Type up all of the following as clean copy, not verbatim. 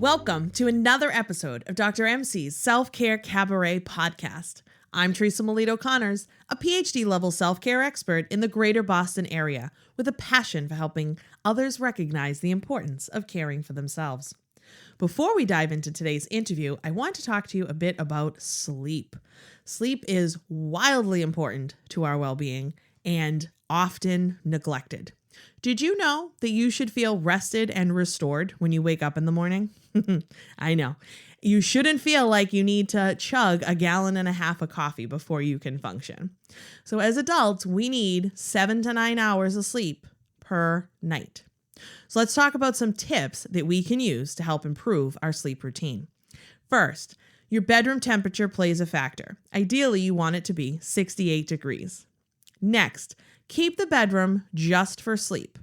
Welcome to another episode of Dr. MC's Self-Care Cabaret podcast. I'm Teresa Melito-Conners, a PhD-level self-care expert in the greater Boston area with a passion for helping others recognize the importance of caring for themselves. Before we dive into today's interview, I want to talk to you a bit about sleep. Sleep is wildly important to our well-being and often neglected. Did you know that you should feel rested and restored when you wake up in the morning? I know. You shouldn't feel like you need to chug 1.5 gallons of coffee before you can function. So as adults, we need 7 to 9 hours of sleep per night. So let's talk about some tips that we can use to help improve our sleep routine. First, your bedroom temperature plays a factor. Ideally, you want it to be 68 degrees. Next, keep the bedroom just for sleep.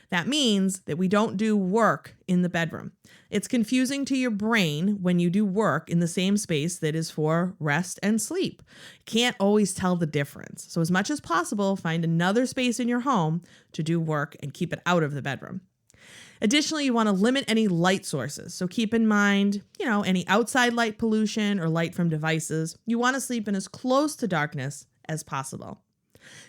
That means that we don't do work in the bedroom. It's confusing to your brain when you do work in the same space that is for rest and sleep. Can't always tell the difference. So as much as possible, find another space in your home to do work and keep it out of the bedroom. Additionally, you want to limit any light sources. So keep in mind, any outside light pollution or light from devices. You want to sleep in as close to darkness as possible.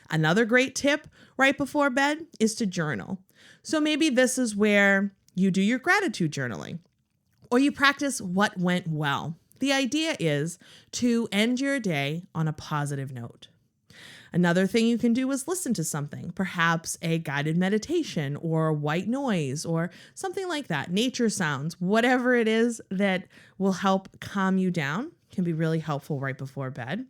Another great tip right before bed is to journal. So maybe this is where you do your gratitude journaling or you practice what went well. The idea is to end your day on a positive note. Another thing you can do is listen to something, perhaps a guided meditation or white noise or something like that. Nature sounds, whatever it is that will help calm you down can be really helpful right before bed.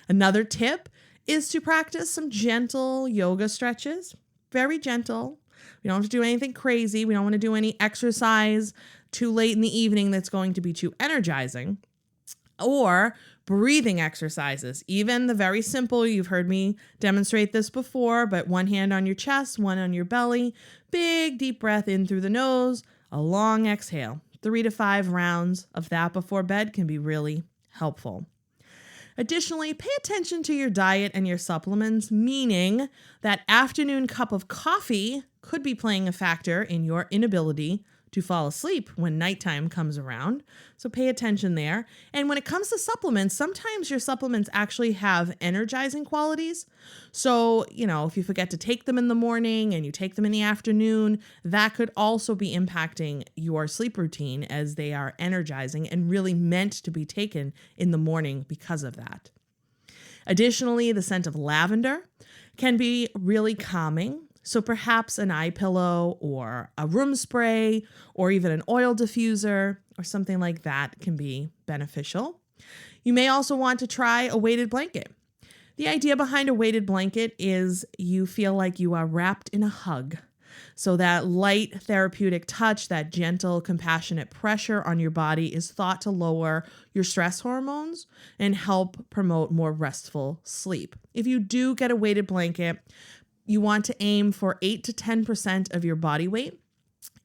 Another tip is to practice some gentle yoga stretches, very gentle. We don't have to do anything crazy. We don't want to do any exercise too late in the evening that's going to be too energizing. Or breathing exercises, even the very simple, you've heard me demonstrate this before, but one hand on your chest, one on your belly, big deep breath in through the nose, a long exhale. 3 to 5 rounds of that before bed can be really helpful. Additionally, pay attention to your diet and your supplements, meaning that afternoon cup of coffee could be playing a factor in your inability to fall asleep when nighttime comes around. So pay attention there. And when it comes to supplements, sometimes your supplements actually have energizing qualities. So, if you forget to take them in the morning and you take them in the afternoon, that could also be impacting your sleep routine as they are energizing and really meant to be taken in the morning because of that. Additionally, the scent of lavender can be really calming. So perhaps an eye pillow or a room spray or even an oil diffuser or something like that can be beneficial. You may also want to try a weighted blanket. The idea behind a weighted blanket is you feel like you are wrapped in a hug. So that light therapeutic touch, that gentle, compassionate pressure on your body is thought to lower your stress hormones and help promote more restful sleep. If you do get a weighted blanket, you want to aim for 8 to 10% of your body weight.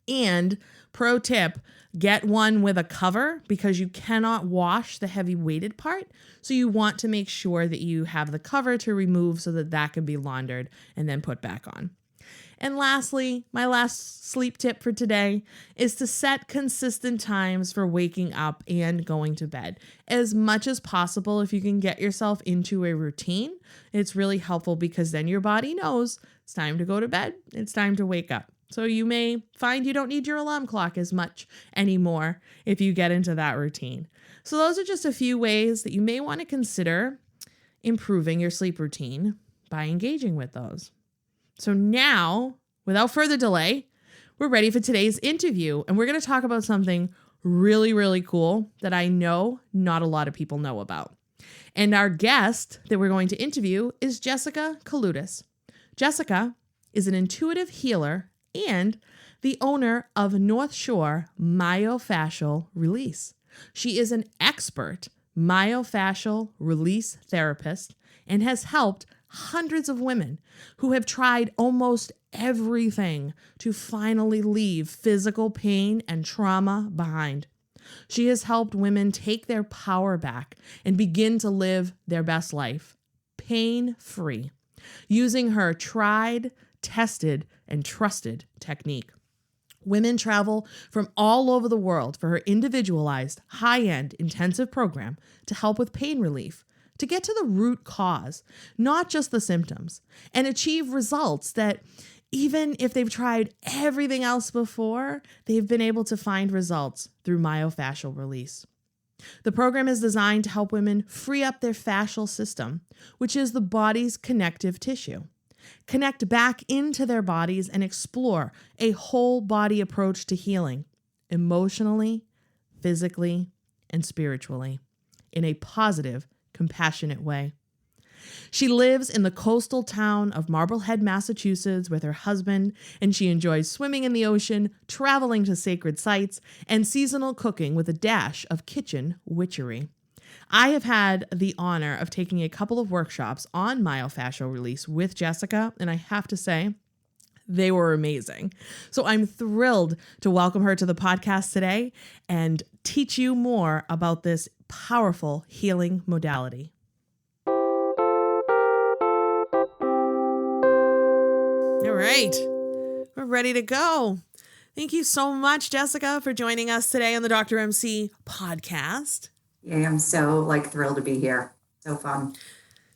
And pro tip, get one with a cover because you cannot wash the heavy weighted part. So you want to make sure that you have the cover to remove so that that can be laundered and then put back on. And lastly, my last sleep tip for today is to set consistent times for waking up and going to bed. As much as possible, if you can get yourself into a routine, it's really helpful because then your body knows it's time to go to bed, it's time to wake up. So you may find you don't need your alarm clock as much anymore if you get into that routine. So those are just a few ways that you may want to consider improving your sleep routine by engaging with those. So now, without further delay, we're ready for today's interview, and we're going to talk about something really, really cool that I know not a lot of people know about. And our guest that we're going to interview is Jessica Kaloutas. Jessica is an intuitive healer and the owner of North Shore Myofascial Release. She is an expert myofascial release therapist and has helped hundreds of women who have tried almost everything to finally leave physical pain and trauma behind. She has helped women take their power back and begin to live their best life, pain-free, using her tried, tested, and trusted technique. Women travel from all over the world for her individualized, high-end, intensive program to help with pain relief, to get to the root cause, not just the symptoms, and achieve results that even if they've tried everything else before, they've been able to find results through myofascial release. The program is designed to help women free up their fascial system, which is the body's connective tissue, connect back into their bodies and explore a whole body approach to healing, emotionally, physically, and spiritually, in a positive, compassionate way. She lives in the coastal town of Marblehead, Massachusetts with her husband, and she enjoys swimming in the ocean, traveling to sacred sites, and seasonal cooking with a dash of kitchen witchery. I have had the honor of taking a couple of workshops on myofascial release with Jessica, and I have to say, they were amazing. So I'm thrilled to welcome her to the podcast today and teach you more about this powerful healing modality. All right, we're ready to go. Thank you so much, Jessica, for joining us today on the Dr. MC podcast. Yeah, I'm so thrilled to be here. So fun.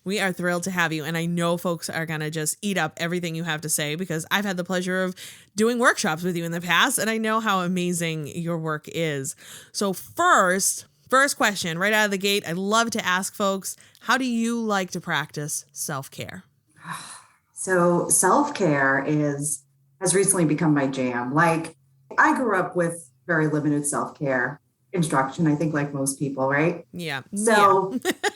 We are thrilled to have you. And I know folks are going to just eat up everything you have to say because I've had the pleasure of doing workshops with you in the past, and I know how amazing your work is. So first question right out of the gate, I love to ask folks, how do you like to practice self-care? So self-care has recently become my jam. I grew up with very limited self-care instruction, I think like most people, right? Yeah. So,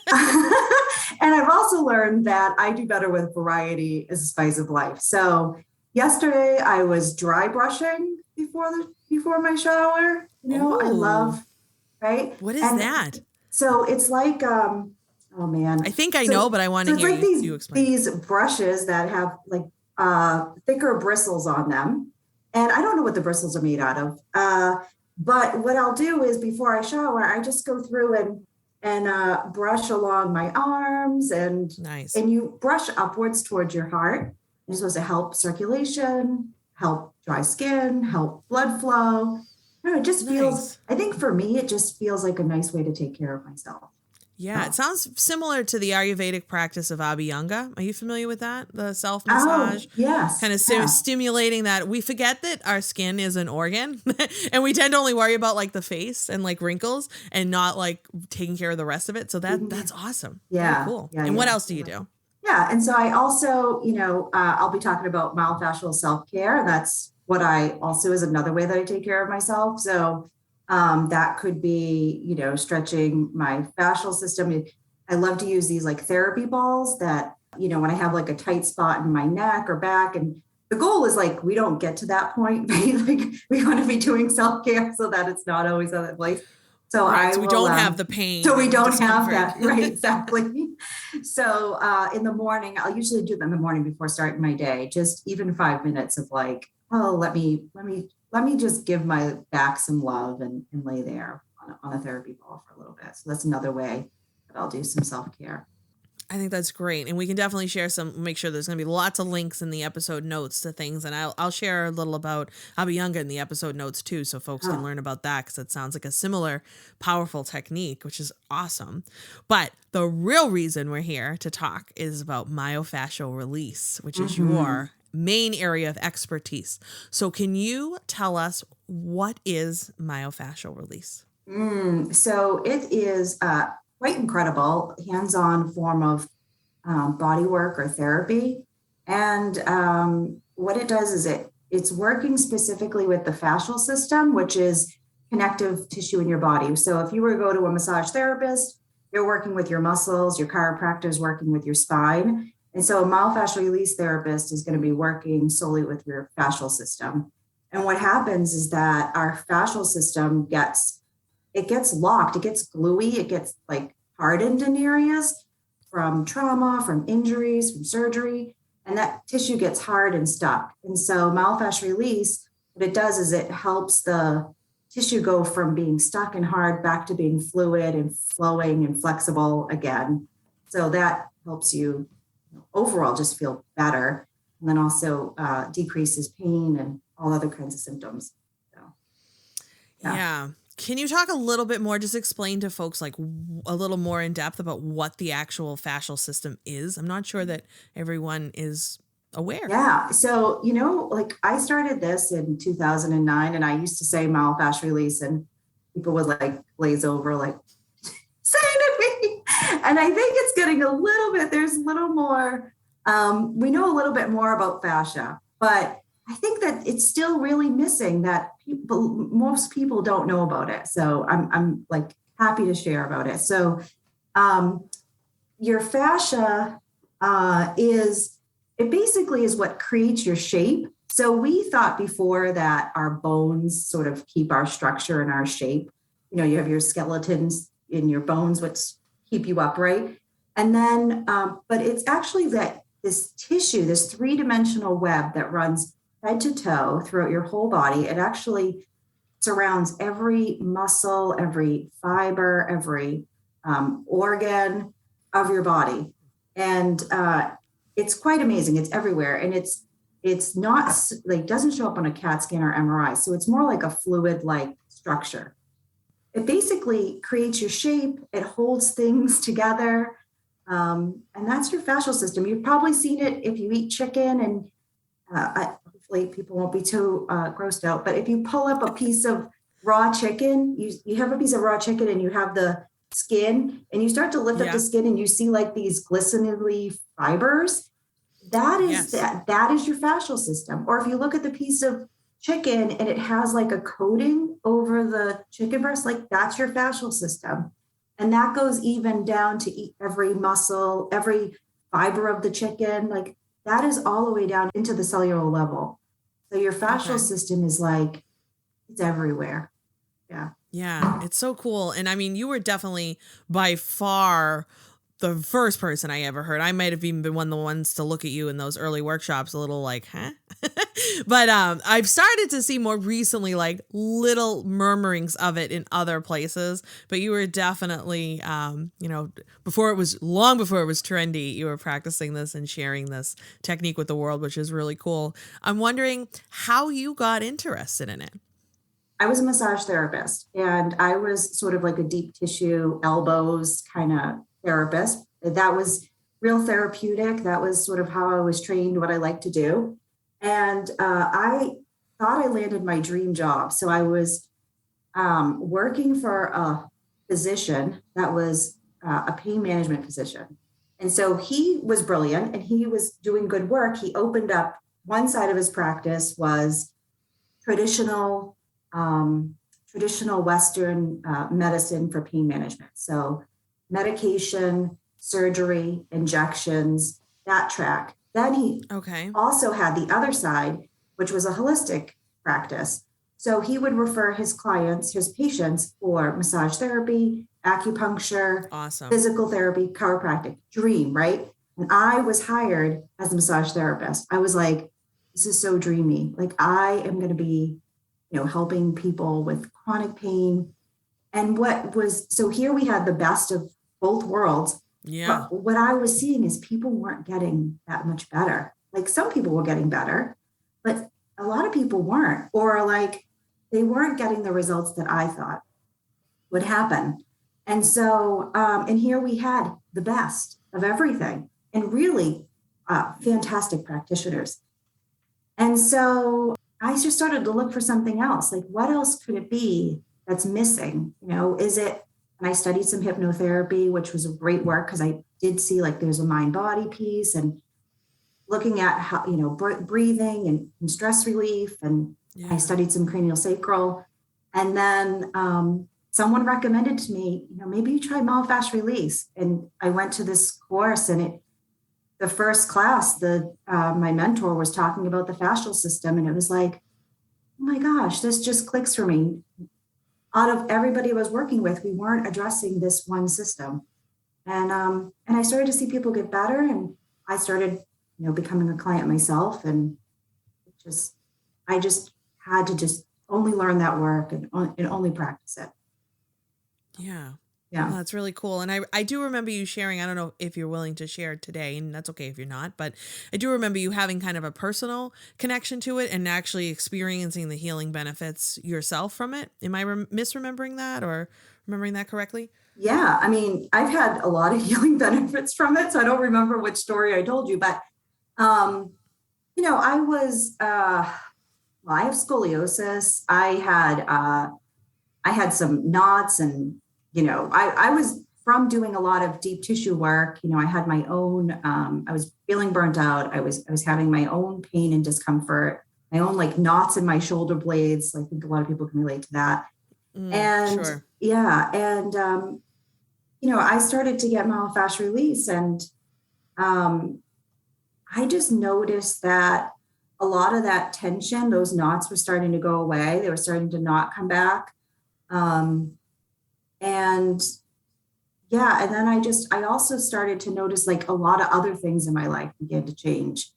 and I've also learned that I do better with variety as a spice of life. So yesterday I was dry brushing before my shower. I love, right? What is that? So it's like, oh man. I think I know, but I want to hear you explain. These brushes that have thicker bristles on them. And I don't know what the bristles are made out of. But what I'll do is before I shower, I just go through and brush along my arms and nice. And you brush upwards towards your heart. You're supposed to help circulation, help dry skin, help blood flow. It just feels, I think for me, it just feels like a nice way to take care of myself. Yeah, it sounds similar to the Ayurvedic practice of Abhyanga. Are you familiar with that? The self-massage? Oh, yes. Kind of stimulating that. We forget that our skin is an organ and we tend to only worry about the face and wrinkles and not taking care of the rest of it. So that's awesome. Yeah. Very cool. Yeah, and what else do you do? Yeah. And so I also, I'll be talking about myofascial self-care. That's what I also is another way that I take care of myself. So that could be, stretching my fascial system. I love to use these therapy balls that, when I have a tight spot in my neck or back, and the goal is we don't get to that point, right? We want to be doing self-care so that it's not always at that place. So we don't have the pain. So we don't have that. Right. Exactly. So in the morning, I'll usually do them in the morning before starting my day, just even 5 minutes of let me just give my back some love and lay there on a therapy ball for a little bit. So that's another way that I'll do some self-care. I think that's great. And we can definitely share make sure there's going to be lots of links in the episode notes to things. And I'll share a little about Abhyanga in the episode notes too, so folks can learn about that, because it sounds like a similar powerful technique, which is awesome. But the real reason we're here to talk is about myofascial release, which is your main area of expertise. So can you tell us what is myofascial release? So it is quite incredible, hands-on form of body work or therapy. And what it does is it's working specifically with the fascial system, which is connective tissue in your body. So if you were to go to a massage therapist, you're working with your muscles, your chiropractor is working with your spine. And so a myofascial release therapist is going to be working solely with your fascial system. And what happens is that our fascial system gets locked, it gets gluey, it gets hardened in areas from trauma, from injuries, from surgery, and that tissue gets hard and stuck. And so myofascial release, what it does is it helps the tissue go from being stuck and hard back to being fluid and flowing and flexible again. So that helps you overall just feel better, and then also decreases pain and all other kinds of symptoms. Yeah. Yeah. Can you talk a little bit more, just explain to folks like a little more in depth about what the actual fascial system is? I'm not sure that everyone is aware. Yeah. So, like I started this in 2009 and I used to say myofascial release and people would like glaze over, like, say to me. And I think it's getting there's a little more, we know a little bit more about fascia, but I think that it's still really missing that most people don't know about it. So I'm like happy to share about it. So, um, your fascia it basically is what creates your shape. So we thought before that our bones sort of keep our structure and our shape. You have your skeletons in your bones, which keep you upright. And then, but it's actually that this tissue, this three-dimensional web that runs head to toe throughout your whole body, it actually surrounds every muscle, every fiber, every organ of your body. And it's quite amazing. It's everywhere. And it's not like doesn't show up on a CAT scan or MRI. So it's more like a fluid-like structure. It basically creates your shape. It holds things together. And that's your fascial system. You've probably seen it if you eat chicken and hopefully people won't be too grossed out, but if you pull up a piece of raw chicken, you have a piece of raw chicken and you have the skin and you start to lift up the skin and you see like these glisteningly fibers. That is that is your fascial system. Or if you look at the piece of chicken and it has like a coating over the chicken breast, like that's your fascial system. And that goes even down to every muscle, every fiber of the chicken. Like that is all the way down into the cellular level. So your fascial system is like, it's everywhere. Yeah. Yeah, it's so cool. And I mean, you were definitely by far the first person I ever heard. I might have even been one of the ones to look at you in those early workshops a little like, huh? But I've started to see more recently like little murmurings of it in other places. But you were definitely, before it was trendy, you were practicing this and sharing this technique with the world, which is really cool. I'm wondering how you got interested in it. I was a massage therapist and I was sort of like a deep tissue elbows kind of therapist. That was real therapeutic. That was sort of how I was trained, what I like to do. And I thought I landed my dream job. So I was working for a physician that was a pain management physician. And so he was brilliant and he was doing good work. He opened up one side of his practice was traditional Western medicine for pain management. So medication, surgery, injections, that track. Then he also had the other side, which was a holistic practice. So he would refer his clients, his patients for massage therapy, acupuncture, physical therapy, chiropractic, dream, right? And I was hired as a massage therapist. I was like, this is so dreamy. Like I am going to be helping people with chronic pain. And so here we had the best of both worlds. Yeah. But what I was seeing is people weren't getting that much better. Like some people were getting better, but a lot of people weren't, or like they weren't getting the results that I thought would happen. And so, and here we had the best of everything and really fantastic practitioners. And so I just started to look for something else. Like, what else could it be that's missing? Is it? And I studied some hypnotherapy, which was a great work because I did see like there's a mind body piece and looking at how, breathing and stress relief. And I studied some craniosacral. And then someone recommended to me, maybe you try myofascial release. And I went to this course and the first class, my mentor was talking about the fascial system, and it was like, oh my gosh, this just clicks for me. Out of everybody I was working with, we weren't addressing this one system, and I started to see people get better, and I started, becoming a client myself, and I just had to just only learn that work and only practice it. Yeah. Yeah. Well, that's really cool. And I do remember you sharing, I don't know if you're willing to share today, and that's okay if you're not, but I do remember you having kind of a personal connection to it and actually experiencing the healing benefits yourself from it. Am I misremembering that or remembering that correctly? Yeah. I mean, I've had a lot of healing benefits from it. So I don't remember which story I told you, but, um, I was, well, I have scoliosis. I had some knots and, I was from doing a lot of deep tissue work. I had my own, I was feeling burnt out. I was having my own pain and discomfort, my own like knots in my shoulder blades. I think a lot of people can relate to that. And Sure. yeah, and, I started to get myofascial release and, um, I just noticed that a lot of that tension, those knots were starting to go away. They were starting to not come back. Um, and yeah, and then I also started to notice like a lot of other things in my life began to change.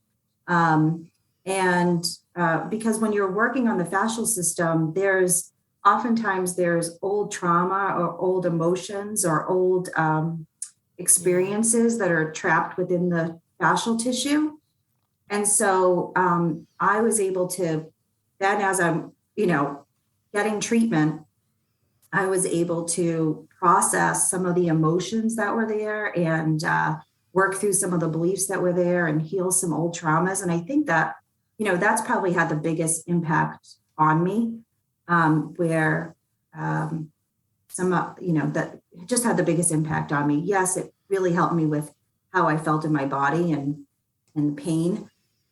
Um, and Because when you're working on the fascial system, there's old trauma or old emotions or old Yeah. experiences that are trapped within the fascial tissue. And so I was able to, then as I'm, getting treatment, I was able to process some of the emotions that were there and work through some of the beliefs that were there and heal some old traumas. And I think that, that's probably had the biggest impact on me, where that just had the biggest impact on me. Yes, it really helped me with how I felt in my body and pain,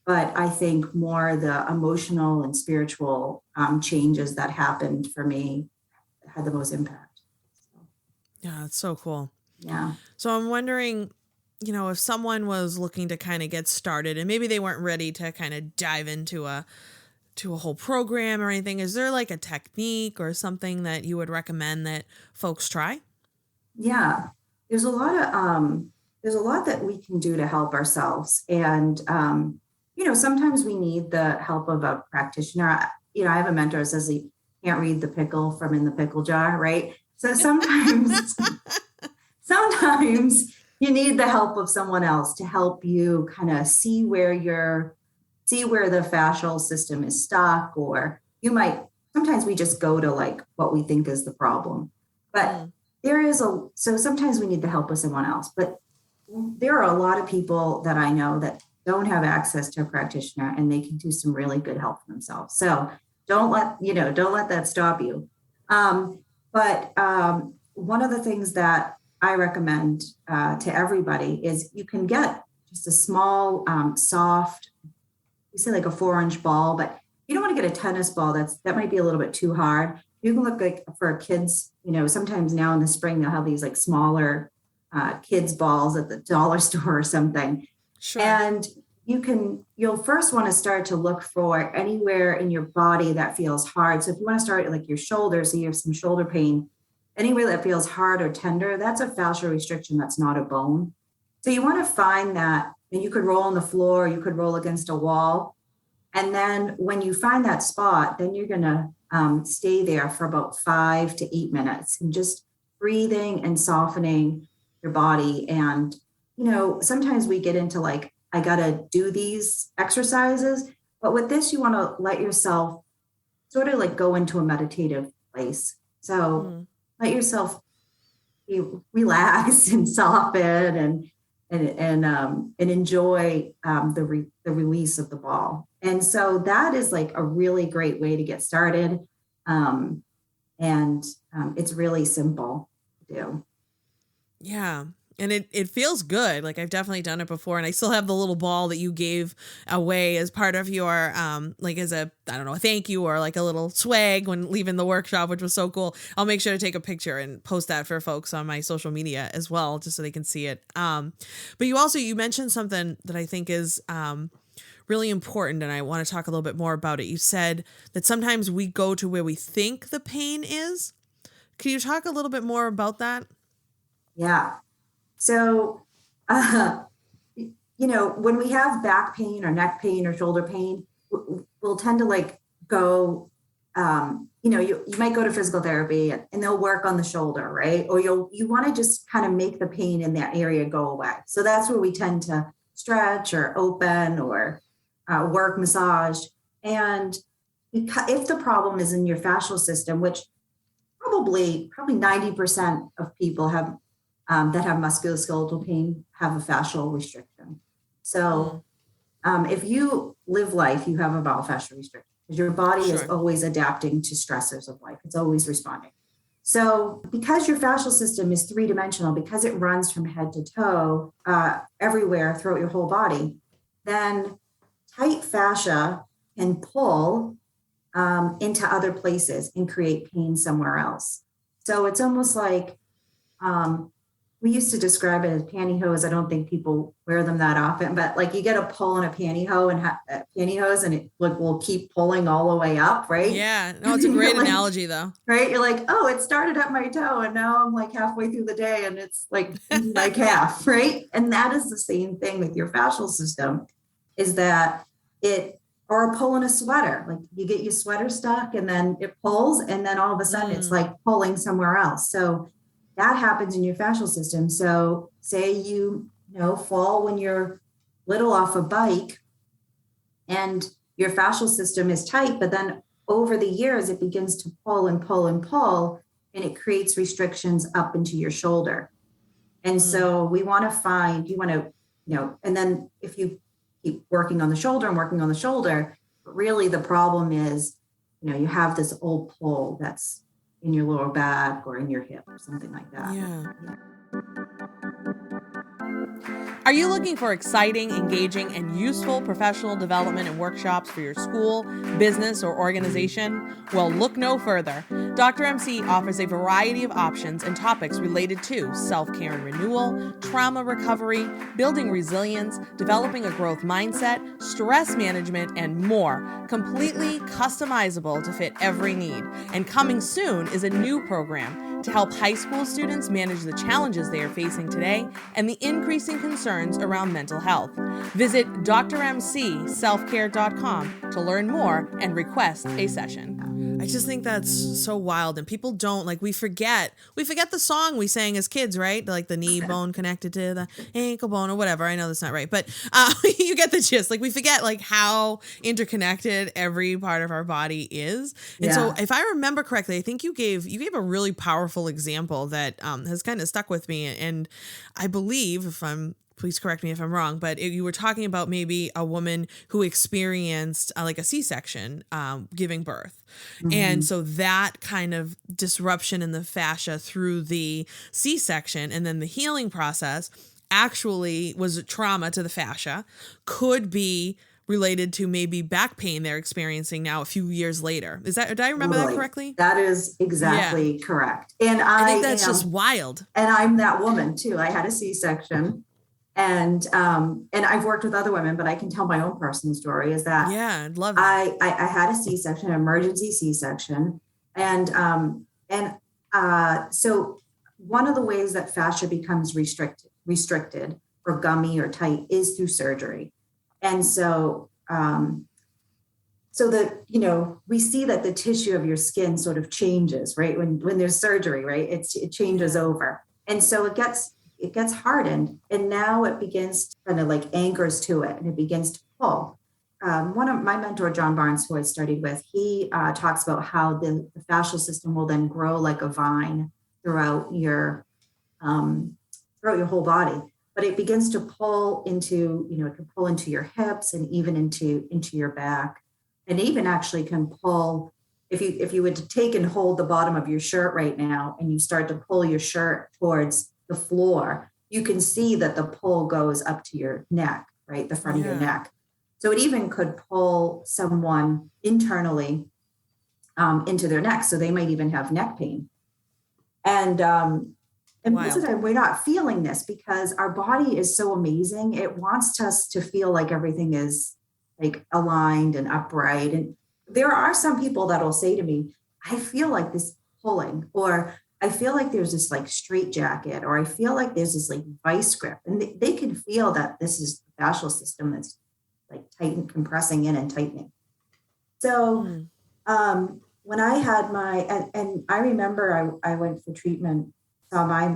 but I think more the emotional and spiritual changes that happened for me had the most impact. So, Yeah, it's so cool. yeah. So I'm wondering, if someone was looking to kind of get started and maybe they weren't ready to kind of dive into a whole program or anything, is there like a technique or something that you would recommend that folks try? Yeah. There's a lot of there's a lot that we can do to help ourselves. And sometimes we need the help of a practitioner. I have a mentor that says he can't read the pickle from in the pickle jar, right? So sometimes you need the help of someone else to help you kind of see where the fascial system is stuck, or sometimes we just go to like what we think is the problem. But Mm, so sometimes we need the help of someone else, but there are a lot of people that I know that don't have access to a practitioner and they can do some really good help for themselves. So don't let that stop you. But One of the things that I recommend to everybody is you can get just a small, soft, we say like a 4-inch ball, but you don't want to get a tennis ball. That might be a little bit too hard. You can look like for kids, sometimes now in the spring, they'll have these like smaller kids balls at the dollar store or something. sure. And you'll first want to start to look for anywhere in your body that feels hard. So if you want to start at like your shoulder, so you have some shoulder pain, anywhere that feels hard or tender, that's a fascial restriction. That's not a bone. So you want to find that, and you could roll on the floor, you could roll against a wall. And then when you find that spot, then you're going to stay there for about 5 to 8 minutes and just breathing and softening your body. And, sometimes we get into like, I got to do these exercises. But with this, you want to let yourself sort of like go into a meditative place. So Mm. let yourself relax and soften and enjoy the release of the ball. And so that is like a really great way to get started. Um, and It's really simple to do. Yeah. And it feels good. Like I've definitely done it before and I still have the little ball that you gave away as part of your like as a I don't know, a thank you or like a little swag when leaving the workshop, which was so cool. I'll make sure to take a picture and post that for folks on my social media as well, just so they can see it. But you mentioned something that I think is really important and I want to talk a little bit more about it. You said that sometimes we go to where we think the pain is. Can you talk a little bit more about that? Yeah. So, uh, when we have back pain or neck pain or shoulder pain, we'll tend to like go you might go to physical therapy and they'll work on the shoulder, right? Or you want to just kind of make the pain in that area go away. So that's where we tend to stretch or open or work massage. And if the problem is in your fascial system, which probably 90% of people have that have musculoskeletal pain have a fascial restriction. So if you live life, you have a myofascial restriction because your body is always adapting to stressors of life. It's always responding. So because your fascial system is three-dimensional, because it runs from head to toe everywhere throughout your whole body, then tight fascia can pull into other places and create pain somewhere else. So it's almost like we used to describe it as pantyhose. I don't think people wear them that often, but like you get a pull in a pantyhose and it will keep pulling all the way up, right? Yeah, no, it's a great analogy though. Right? You're like, oh, it started at my toe and now I'm like halfway through the day and it's like my calf, right? And that is the same thing with your fascial system, is that or a pull in a sweater. Like you get your sweater stuck and then it pulls and then all of a sudden it's like pulling somewhere else. So that happens in your fascial system. So say you fall when you're little off a bike and your fascial system is tight, but then over the years it begins to pull and pull and pull, and it creates restrictions up into your shoulder. And so we want to find, and then if you keep working on the shoulder, but really the problem is, you have this old pull that's in your lower back or in your hip or something like that. Yeah. Are you looking for exciting, engaging, and useful professional development and workshops for your school, business, or organization? Well, look no further. Dr. MC offers a variety of options and topics related to self-care and renewal, trauma recovery, building resilience, developing a growth mindset, stress management, and more, completely customizable to fit every need. And coming soon is a new program to help high school students manage the challenges they are facing today and the increasing concerns around mental health. Visit drmcselfcare.com to learn more and request a session. I just think that's so wild, and people don't, like, we forget the song we sang as kids, right? Like the knee bone connected to the ankle bone or whatever. I know that's not right, but you get the gist. Like we forget like how interconnected every part of our body is. And so if I remember correctly, I think you gave a really powerful example that has kind of stuck with me. And I believe, please correct me if I'm wrong, but you were talking about maybe a woman who experienced like a C-section giving birth. Mm-hmm. And so that kind of disruption in the fascia through the C-section and then the healing process actually was a trauma to the fascia, could be related to maybe back pain they're experiencing now a few years later. Did I remember that correctly? That is exactly correct. And I think that's just wild. And I'm that woman too. I had a C-section. And I've worked with other women, but I can tell my own personal story is that I'd love that. I had a C-section, an emergency C-section. And so one of the ways that fascia becomes restricted or gummy or tight is through surgery. And so, we see that the tissue of your skin sort of changes, right? When there's surgery, right? It changes over. And so it gets hardened, and now it begins to kind of like anchors to it, and it begins to pull. One of my mentor, John Barnes, who I studied with, he talks about how the fascial system will then grow like a vine throughout your whole body, but it begins to pull into, it can pull into your hips and even into your back, and even actually can pull. If you were to take and hold the bottom of your shirt right now, and you start to pull your shirt towards the floor, you can see that the pull goes up to your neck, right? The front of your neck. So it even could pull someone internally into their neck. So they might even have neck pain. And most of the time we're not feeling this because our body is so amazing. It wants us to feel like everything is like aligned and upright. And there are some people that will say to me, I feel like this pulling, or I feel like there's this like straight jacket, or I feel like there's this like vice grip, and they can feel that this is the fascial system that's like compressing in and tightening. So when I had and I remember I went for treatment, saw I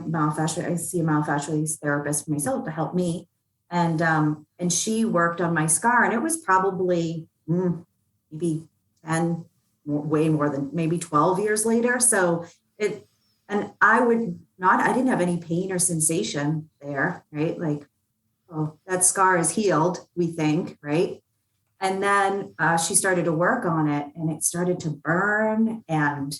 see a myofascial therapist myself to help me. And she worked on my scar, and it was probably maybe 10, way more than maybe 12 years later. So and I didn't have any pain or sensation there, right? Like, oh, that scar is healed, we think, right? And then she started to work on it, and it started to burn and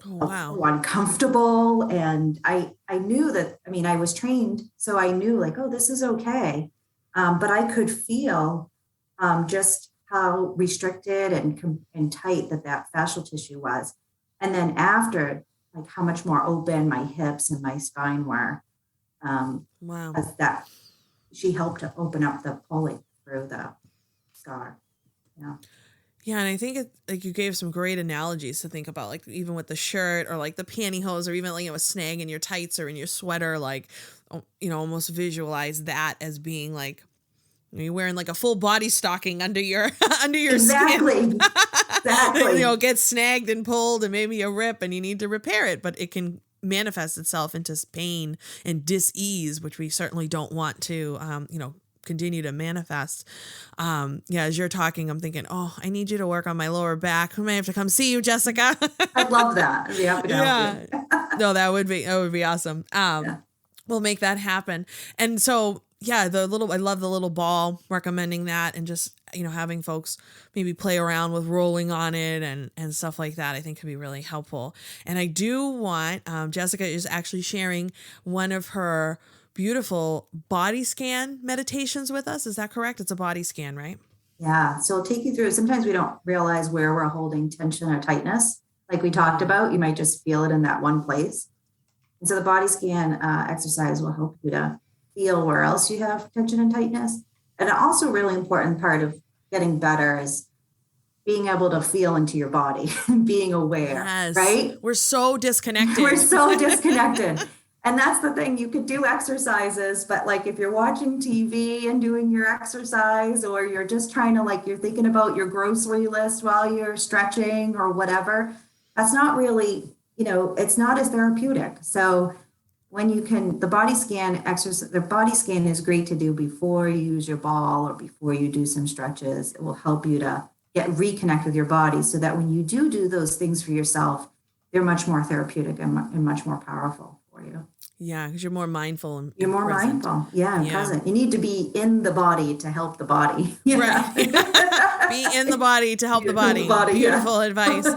wow. uncomfortable. And I knew that, I mean, I was trained, so I knew like, oh, this is okay. But I could feel just how restricted and tight that fascial tissue was. And then after, like how much more open my hips and my spine were. Wow. As that she helped to open up the pulling through the scar. Yeah. Yeah, and I think like you gave some great analogies to think about, like even with the shirt or like the pantyhose or even like a snag in your tights or in your sweater, like almost visualize that as being like you're wearing like a full body stocking under your Exactly. skin. Exactly. Gets snagged and pulled and maybe a rip and you need to repair it, but it can manifest itself into pain and dis-ease, which we certainly don't want to continue to manifest. As you're talking, I'm thinking, oh, I need you to work on my lower back. I may have to come see you, Jessica. I'd love that. I'd be happy to help you. No, that would be awesome. Yeah. We'll make that happen. And so, I love the little ball, recommending that, and just, having folks maybe play around with rolling on it and stuff like that, I think could be really helpful. And I do want, Jessica is actually sharing one of her beautiful body scan meditations with us. Is that correct? It's a body scan, right? Yeah. So I'll take you through. Sometimes we don't realize where we're holding tension or tightness. Like we talked about, you might just feel it in that one place. And so the body scan exercise will help you to feel where else you have tension and tightness. And also really important part of getting better is being able to feel into your body and being aware, right? We're so disconnected. We're so disconnected. And that's the thing, you could do exercises, but like if you're watching TV and doing your exercise, or you're just trying to you're thinking about your grocery list while you're stretching or whatever, that's not really, it's not as therapeutic. So when the body scan exercise, the body scan is great to do before you use your ball or before you do some stretches. It will help you to reconnect with your body so that when you do those things for yourself, they're much more therapeutic and much more powerful for you. Yeah, because you're more mindful. And you're more present. mindful. Yeah, and present. You need to be in the body to help the body. Right. Be in the body to help the body. Beautiful advice.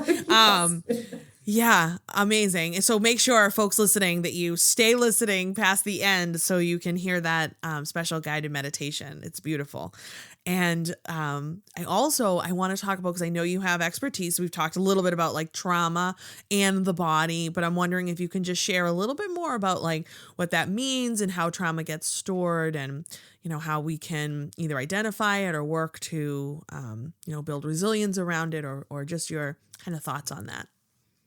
Yeah, amazing. And so make sure, folks listening, that you stay listening past the end so you can hear that special guided meditation. It's beautiful. And I want to talk about, because I know you have expertise. We've talked a little bit about like trauma and the body, but I'm wondering if you can just share a little bit more about like what that means and how trauma gets stored, and how we can either identify it or work to build resilience around it, or just your kind of thoughts on that.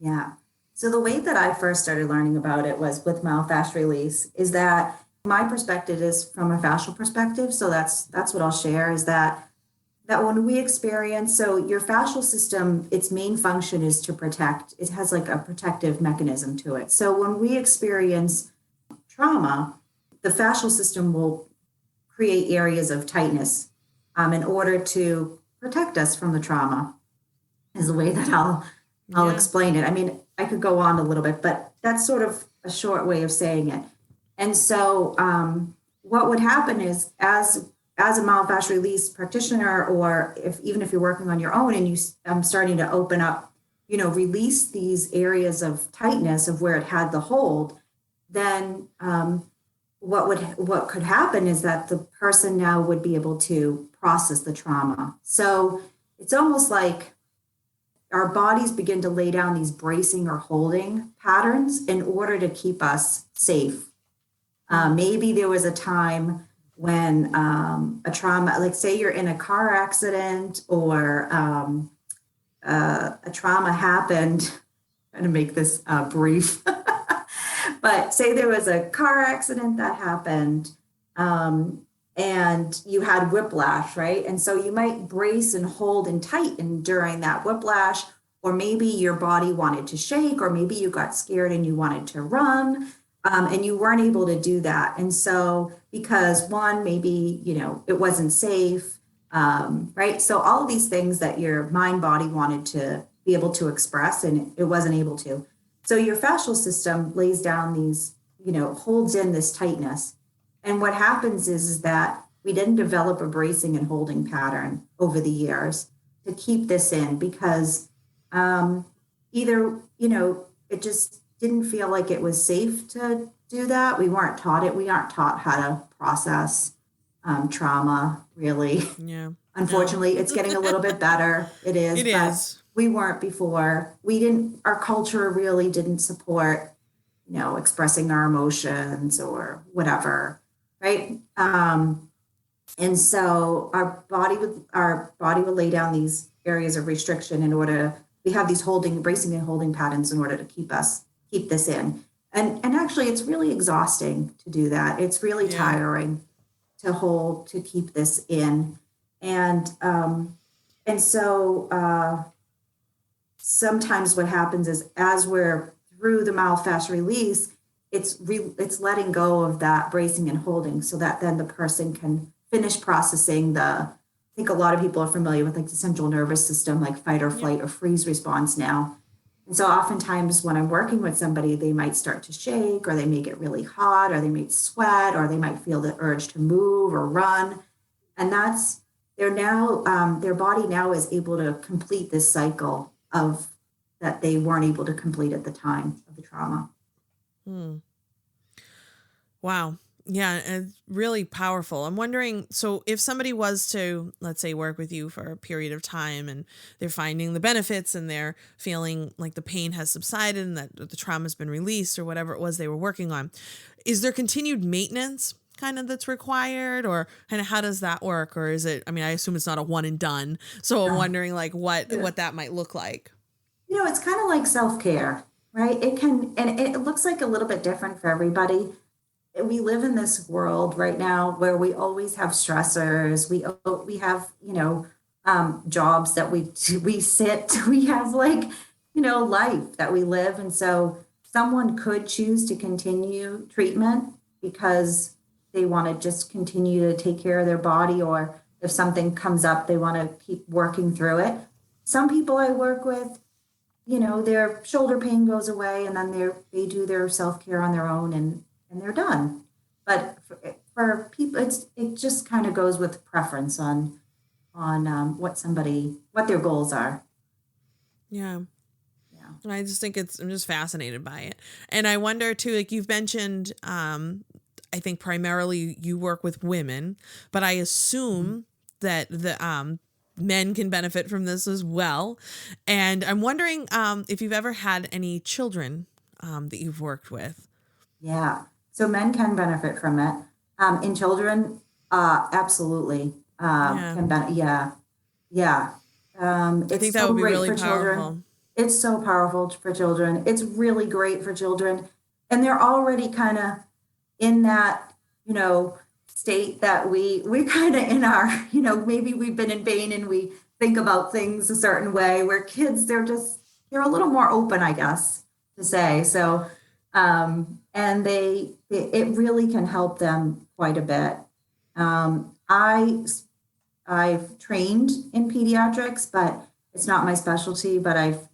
Yeah. So the way that I first started learning about it was with myofascial release. Is that my perspective is from a fascial perspective. So that's what I'll share, is that when we experience, so your fascial system, its main function is to protect. It has like a protective mechanism to it. So when we experience trauma, the fascial system will create areas of tightness in order to protect us from the trauma, is the way that I'll explain it. I mean, I could go on a little bit, but that's sort of a short way of saying it. And so what would happen is, as a myofascial release practitioner, or even if you're working on your own and you starting to open up, release these areas of tightness of where it had the hold, then what could happen is that the person now would be able to process the trauma. So it's almost like our bodies begin to lay down these bracing or holding patterns in order to keep us safe. Maybe there was a time when a trauma, like say you're in a car accident, or a trauma happened. I'm going to make this brief. But say there was a car accident that happened, and you had whiplash, right? And so you might brace and hold and tighten during that whiplash, or maybe your body wanted to shake, or maybe you got scared and you wanted to run, and you weren't able to do that. And so, because one, maybe, it wasn't safe, right? So all of these things that your mind body wanted to be able to express and it wasn't able to. So your fascial system lays down these, holds in this tightness. And what happens is that we didn't develop a bracing and holding pattern over the years to keep this in, because either, it just didn't feel like it was safe to do that. We weren't taught it. We aren't taught how to process trauma, really. Yeah. Unfortunately, it's getting a little bit better. It is. It is. We weren't before. Our culture really didn't support, expressing our emotions or whatever. Right. And so our body would lay down these areas of restriction in order, we have these bracing and holding patterns in order to keep this in. And actually it's really exhausting to do that. It's really tiring to keep this in. And so sometimes what happens is, as we're through the myofascial release, it's letting go of that bracing and holding, so that then the person can finish processing I think a lot of people are familiar with, like, the central nervous system, like fight or flight or freeze response now. And so oftentimes when I'm working with somebody, they might start to shake, or they may get really hot, or they might sweat, or they might feel the urge to move or run. And their body now is able to complete this cycle of that they weren't able to complete at the time of the trauma. Wow. Yeah, it's really powerful. I'm wondering, so if somebody was to, let's say, work with you for a period of time and they're finding the benefits and they're feeling like the pain has subsided and that the trauma's been released or whatever it was they were working on, is there continued maintenance kind of that's required, or kind of how does that work? Or is it, I assume it's not a one and done. So I'm wondering like what that might look like. It's kind of like self-care, right? And it looks like a little bit different for everybody. We live in this world right now where we always have stressors. We have, jobs that we sit, we have life that we live. And so someone could choose to continue treatment because they want to just continue to take care of their body, or if something comes up, they want to keep working through it. Some people I work with, their shoulder pain goes away and then they do their self-care on their own and they're done. But for people, it just kind of goes with preference on what their goals are. Yeah. I just think I'm just fascinated by it. And I wonder too, like you've mentioned, I think primarily you work with women, but I assume that the men can benefit from this as well. And I'm wondering if you've ever had any children that you've worked with. Yeah. So men can benefit from it. In children, absolutely. Can benefit. Yeah. I think that would be really powerful. Children. It's so powerful for children. It's really great for children. And they're already kind of in that, state that we're kind of in our, maybe we've been in pain and we think about things a certain way, where kids, they're a little more open, I guess, to say. So, and it really can help them quite a bit. I've trained in pediatrics, but it's not my specialty, but I've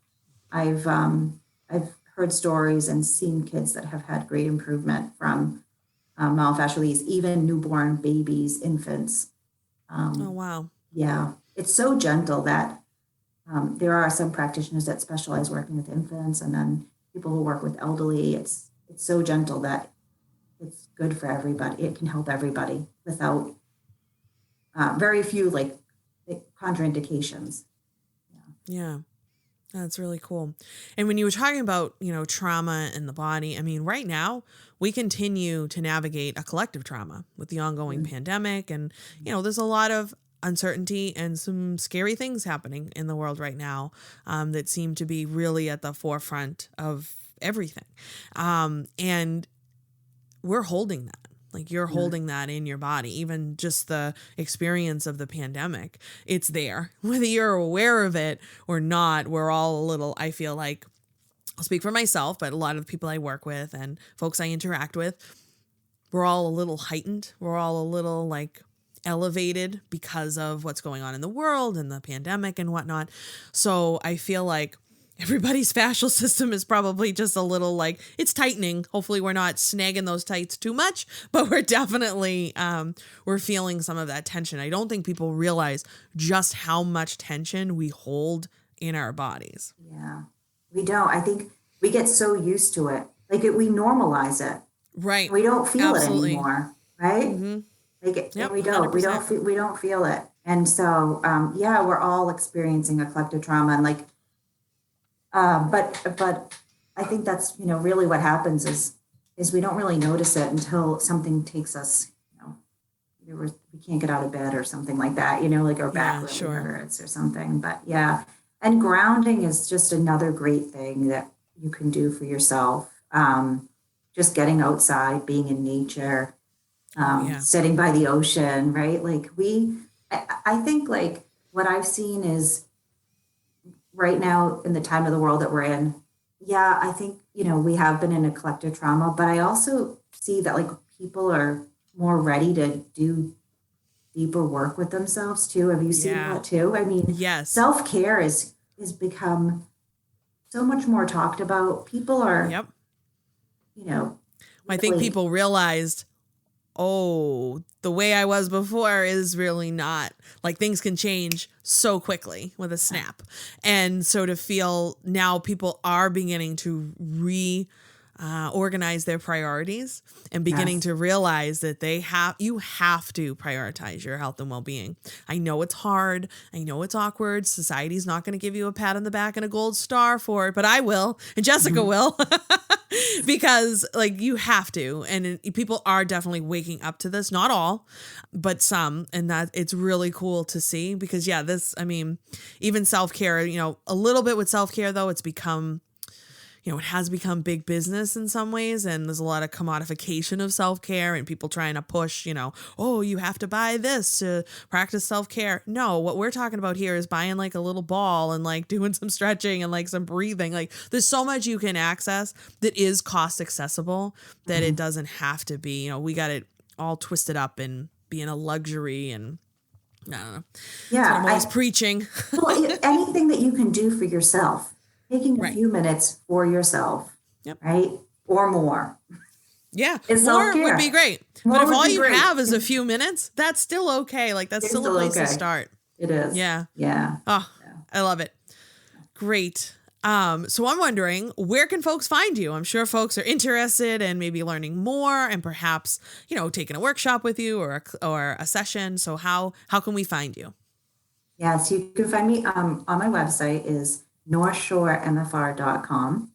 heard stories and seen kids that have had great improvement from myofascial release, even newborn babies, infants. Oh, wow. Yeah. It's so gentle that there are some practitioners that specialize working with infants, and then people who work with elderly. It's so gentle that it's good for everybody. It can help everybody without very few contraindications. Yeah. That's really cool. And when you were talking about, trauma in the body, right now we continue to navigate a collective trauma with the ongoing pandemic. And, there's a lot of uncertainty and some scary things happening in the world right now that seem to be really at the forefront of everything. And we're holding that. Like you're holding that in your body, even just the experience of the pandemic. It's there. Whether you're aware of it or not, we're all a little, I feel like, I'll speak for myself, but a lot of the people I work with and folks I interact with, we're all a little heightened. We're all a little like elevated because of what's going on in the world and the pandemic and whatnot. So I feel like everybody's fascial system is probably just a little like it's tightening. Hopefully we're not snagging those tights too much, but we're definitely, we're feeling some of that tension. I don't think people realize just how much tension we hold in our bodies. Yeah, we don't. I think we get so used to it. Like we normalize it. Right. We don't feel Absolutely. it anymore. Right. Mm-hmm. Like Yep, we don't 100%. we don't feel it. And so, yeah, we're all experiencing a collective trauma and like, but I think that's, really what happens is we don't really notice it until something takes us, we can't get out of bed or something like that, like our back really hurts or something. But yeah, and grounding is just another great thing that you can do for yourself. Just getting outside, being in nature, sitting by the ocean, right? Like I think like what I've seen is right now in the time of the world that we're in, yeah, I think, we have been in a collective trauma, but I also see that like people are more ready to do deeper work with themselves too. Have you seen that too? I mean, yes, self-care is become so much more talked about. People are, I think people realized, oh, the way I was before is really not, like things can change so quickly with a snap. And so to feel now people are beginning to organize their priorities and beginning to realize that you have to prioritize your health and well-being. I know it's hard. I know it's awkward. Society's not going to give you a pat on the back and a gold star for it, but I will. And Jessica will. Because like you have to, and people are definitely waking up to this, not all, but some, and that it's really cool to see because even self-care, a little bit with self-care though, it's become, it has become big business in some ways, and there's a lot of commodification of self-care and people trying to push, oh, you have to buy this to practice self-care. No, what we're talking about here is buying like a little ball and like doing some stretching and like some breathing. Like there's so much you can access that is cost accessible that it doesn't have to be, we got it all twisted up and being a luxury and I don't know. Yeah. That's what I'm always preaching. Well, anything that you can do for yourself. Taking a few minutes for yourself, right? Or more. Yeah, it's more self-care. would be great. But if all you have is a few minutes, that's still okay. Like that's still a place to start. It is. Yeah. Yeah. Oh, I love it. Great. So I'm wondering, where can folks find you? I'm sure folks are interested in maybe learning more and perhaps, taking a workshop with you or a session. So how can we find you? Yes, you can find me on my website is northshoremfr.com.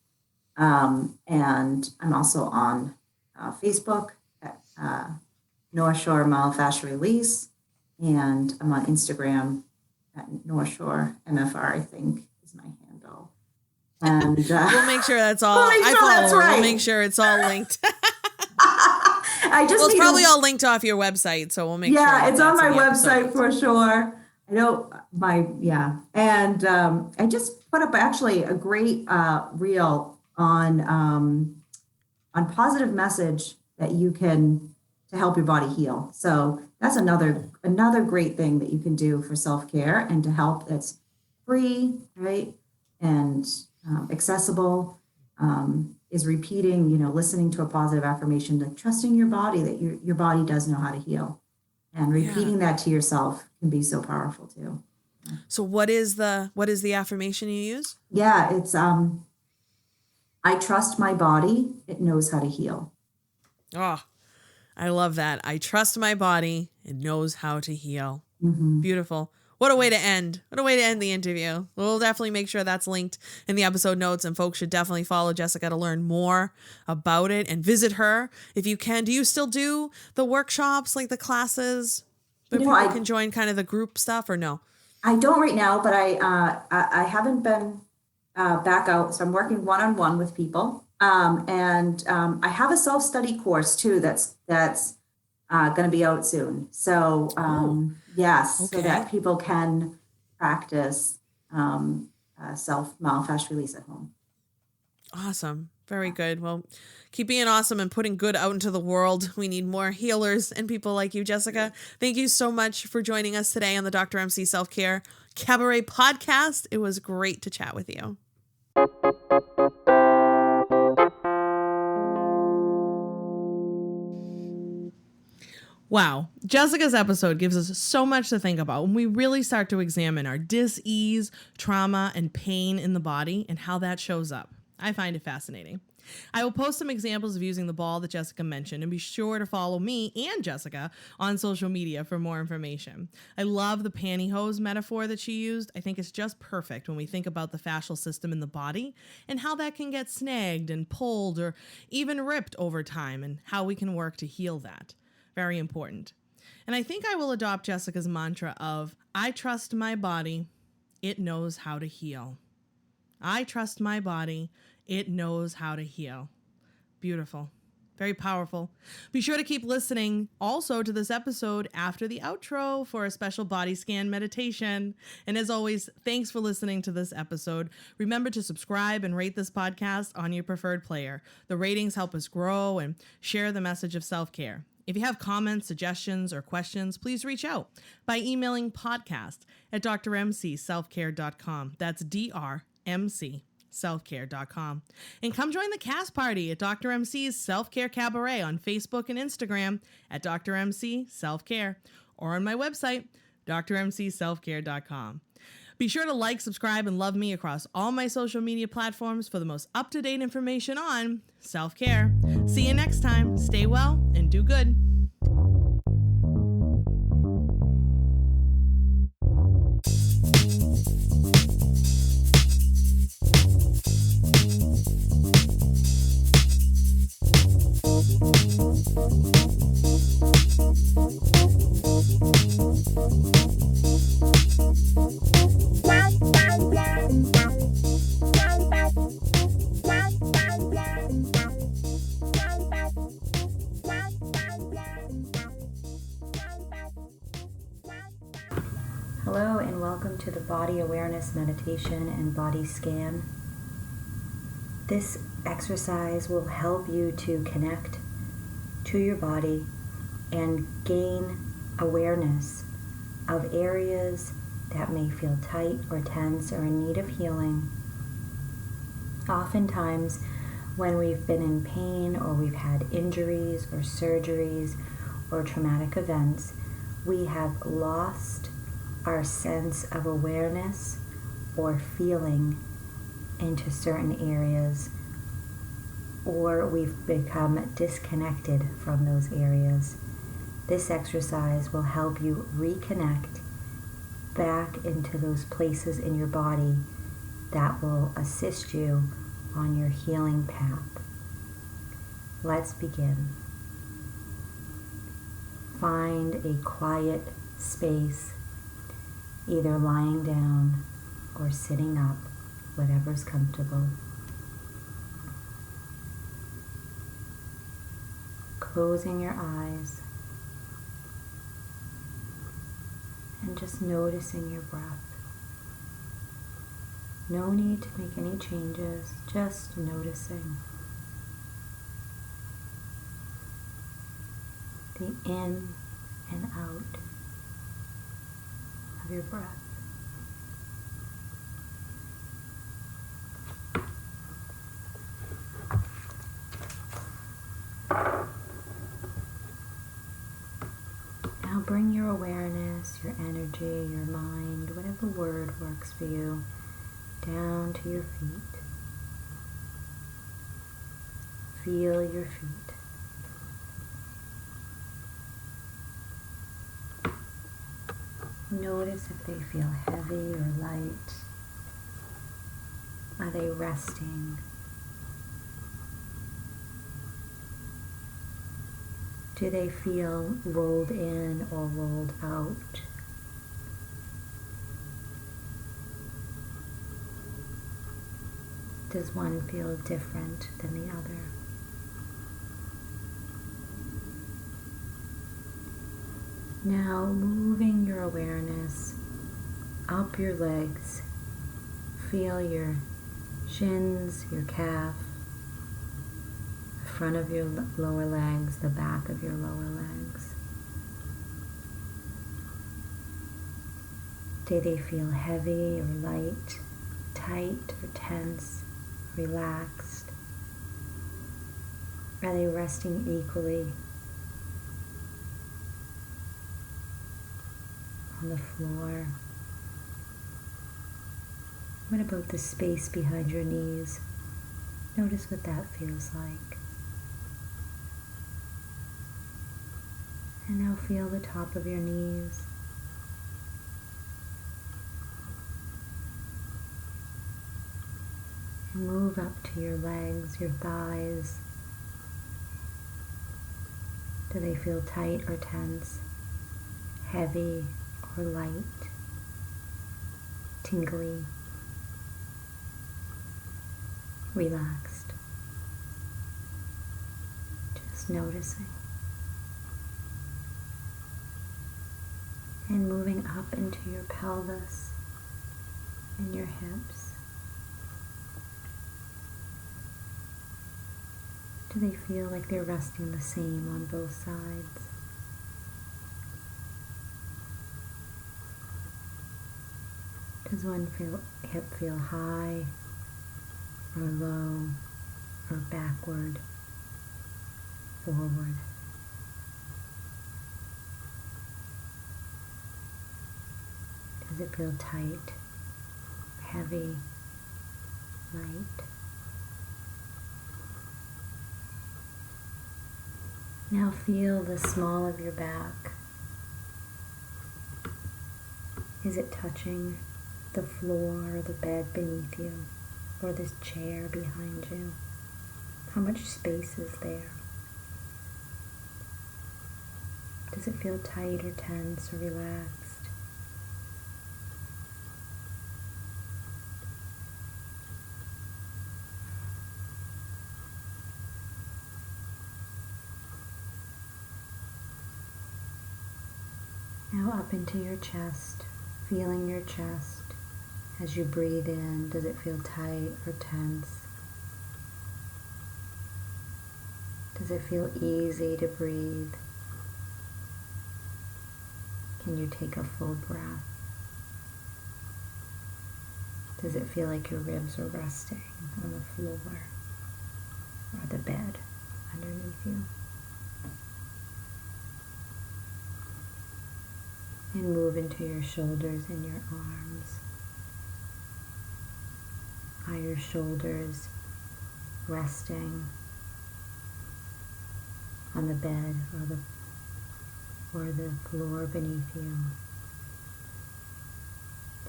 And I'm also on Facebook at North Shore Myelofascial Release. And I'm on Instagram at North Shore MFR, I think is my handle. And we'll make sure that's all. We'll make sure it's all linked. It's probably all linked off your website, so we'll make sure. Yeah, it's on my website for sure. I know and I just put up actually a great reel on positive message that you can to help your body heal. So that's another great thing that you can do for self-care and to help. That's free, right, and accessible. Is repeating, listening to a positive affirmation, like trusting your body that your body does know how to heal. And repeating that to yourself can be so powerful too. So what is the affirmation you use? Yeah, it's I trust my body. It knows how to heal. Oh, I love that. I trust my body. It knows how to heal. Mm-hmm. Beautiful. What a way to end. What a way to end the interview. We'll definitely make sure that's linked in the episode notes, and folks should definitely follow Jessica to learn more about it and visit her if you can. Do you still do the workshops, like the classes, but people can join kind of the group stuff, or no? I don't right now, but I haven't been back out. So I'm working one-on-one with people. And I have a self-study course too. That's going to be out soon. So yes, so okay. that people can practice self myofascial release at home. Awesome. Very good. Well, keep being awesome and putting good out into the world. We need more healers and people like you, Jessica. Thank you so much for joining us today on the Dr. MC Self-Care Cabaret podcast. It was great to chat with you. Wow, Jessica's episode gives us so much to think about when we really start to examine our dis-ease, trauma, and pain in the body and how that shows up. I find it fascinating. I will post some examples of using the ball that Jessica mentioned, and be sure to follow me and Jessica on social media for more information. I love the pantyhose metaphor that she used. I think it's just perfect when we think about the fascial system in the body and how that can get snagged and pulled or even ripped over time, and how we can work to heal that. Very important. And I think I will adopt Jessica's mantra of, I trust my body, it knows how to heal. I trust my body, it knows how to heal. Beautiful. Very powerful. Be sure to keep listening also to this episode after the outro for a special body scan meditation. And as always, thanks for listening to this episode. Remember to subscribe and rate this podcast on your preferred player. The ratings help us grow and share the message of self-care. If you have comments, suggestions, or questions, please reach out by emailing podcast@drmcselfcare.com. That's drmcselfcare.com. And come join the cast party at Dr. MC's Self-Care Cabaret on Facebook and Instagram at Dr. MC Self-Care, or on my website, drmcselfcare.com. Be sure to like, subscribe, and love me across all my social media platforms for the most up-to-date information on self-care. See you next time. Stay well and do good. Hello and welcome to the Body Awareness Meditation and Body Scan. This exercise will help you to connect to your body and gain awareness of areas that may feel tight or tense or in need of healing. Oftentimes, when we've been in pain or we've had injuries or surgeries or traumatic events, we have lost our sense of awareness or feeling into certain areas, or we've become disconnected from those areas. This exercise will help you reconnect back into those places in your body that will assist you on your healing path. Let's begin. Find a quiet space, either lying down or sitting up, whatever's comfortable. Closing your eyes and just noticing your breath. No need to make any changes, just noticing the in and out of your breath. Now bring your awareness, your energy, your mind, whatever word works for you, down to your feet. Feel your feet. Notice if they feel heavy or light. Are they resting? Do they feel rolled in or rolled out? Does one feel different than the other? Now moving your awareness up your legs. Feel your shins, your calf, the front of your lower legs, the back of your lower legs. Do they feel heavy or light, tight or tense, relaxed? Are they resting equally on the floor? What about the space behind your knees? Notice what that feels like. And now feel the top of your knees. And move up to your legs, your thighs. Do they feel tight or tense? Heavy or light? Tingly? Relaxed? Just noticing. And moving up into your pelvis and your hips. Do they feel like they're resting the same on both sides? Does one hip feel high or low or backward, forward? Does it feel tight, heavy, light? Now feel the small of your back. Is it touching the floor or the bed beneath you, or this chair behind you? How much space is there? Does it feel tight or tense or relaxed? Now up into your chest, feeling your chest. As you breathe in, does it feel tight or tense? Does it feel easy to breathe? Can you take a full breath? Does it feel like your ribs are resting on the floor or the bed underneath you? And move into your shoulders and your arms. Are your shoulders resting on the bed or the floor beneath you?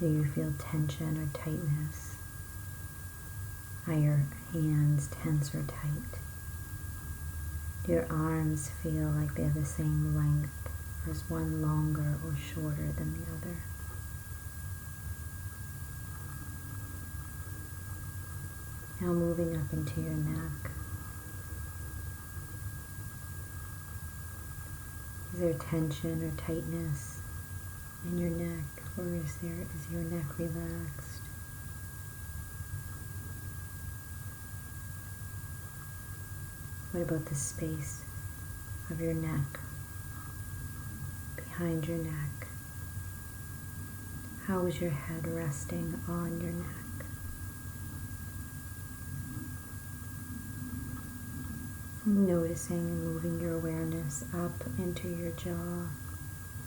Do you feel tension or tightness? Are your hands tense or tight? Do your arms feel like they have the same length, or is one longer or shorter than the other? Now moving up into your neck. Is there tension or tightness in your neck, or is your neck relaxed? What about the space of your neck, behind your neck? How is your head resting on your neck? Noticing and moving your awareness up into your jaw.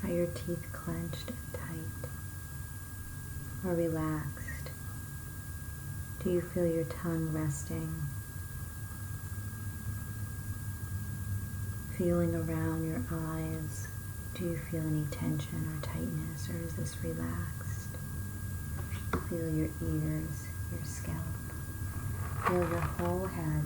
Are your teeth clenched and tight or relaxed? Do you feel your tongue resting? Feeling around your eyes. Do you feel any tension or tightness, or is this relaxed? Feel your ears, your scalp. Feel your whole head.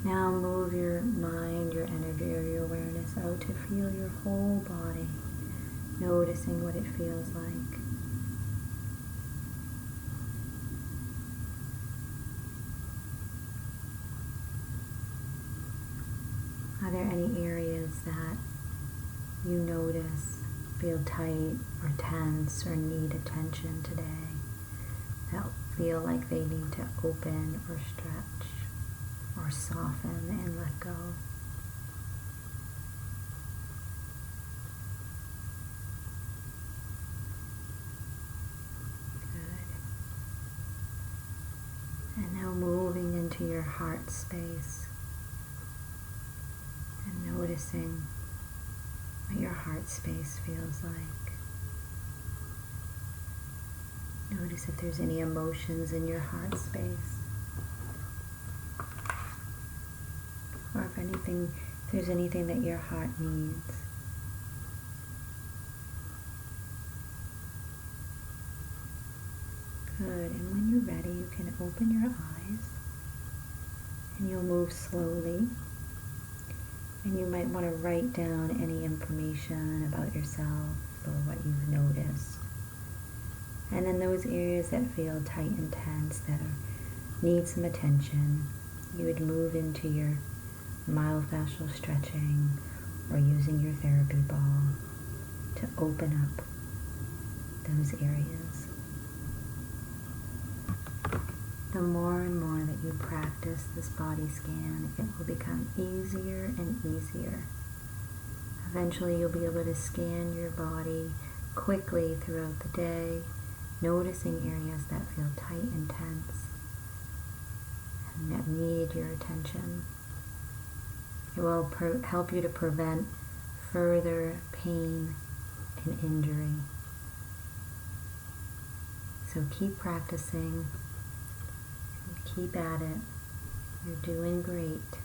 Now move your mind, your energy, or your awareness out to feel your whole body, noticing what it feels like. Are there any areas that you notice feel tight or tense or need attention today, that feel like they need to open or stretch or soften and let go? And now moving into your heart space and noticing what your heart space feels like. Notice if there's any emotions in your heart space. Or if there's anything that your heart needs. Good, and when you're ready, you can open your eyes and you'll move slowly. And you might want to write down any information about yourself or what you've noticed. And then those areas that feel tight and tense, need some attention, you would move into your myofascial stretching or using your therapy ball to open up those areas. The more and more that you practice this body scan, it will become easier and easier. Eventually you'll be able to scan your body quickly throughout the day, noticing areas that feel tight and tense and that need your attention. It will help you to prevent further pain and injury. So keep practicing. Keep at it. You're doing great.